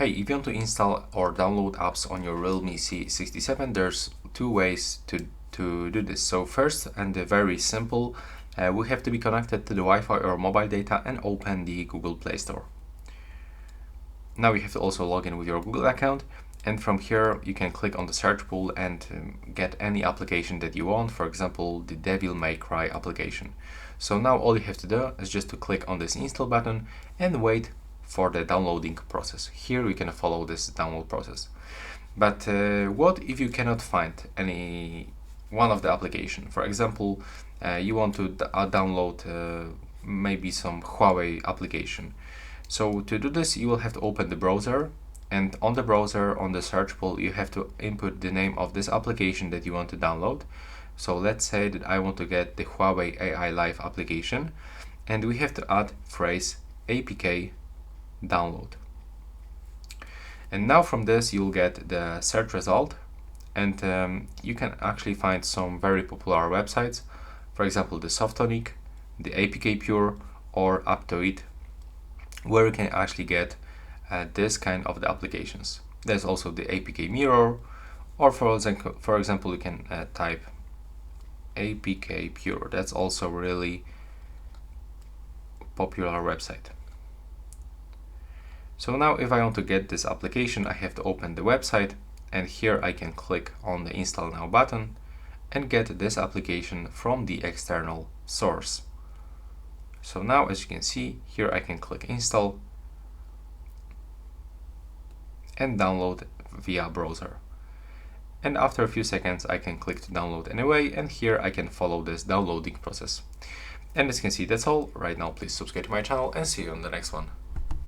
Hey, if you want to install or download apps on your Realme C67, there's two ways to do this. So first, and very simple, we have to be connected to the Wi-Fi or mobile data and open the Google Play Store. Now you have to also log in with your Google account, and from here you can click on the search pool and get any application that you want, for example the Devil May Cry application. So now all you have to do is just to click on this install button and wait for the downloading process. Here we can follow this download process. But what if you cannot find any one of the application? For example, you want to download maybe some Huawei application. So to do this, you will have to open the browser, and on the browser, on the search pool, you have to input the name of this application that you want to download. So let's say that I want to get the Huawei AI Live application, and we have to add phrase APK download. And now from this you'll get the search result, and you can actually find some very popular websites, for example the Softonic, the APK Pure, or Aptoid, where you can actually get this kind of the applications. There's also the APK Mirror, or for example you can type APK Pure. That's also really popular website. So now if I want to get this application, I have to open the website, and here I can click on the install now button and get this application from the external source. So now as you can see here, I can click install and download via browser. And after a few seconds I can click to download anyway, and here I can follow this downloading process. And as you can see, that's all right now. Please subscribe to my channel and see you on the next one.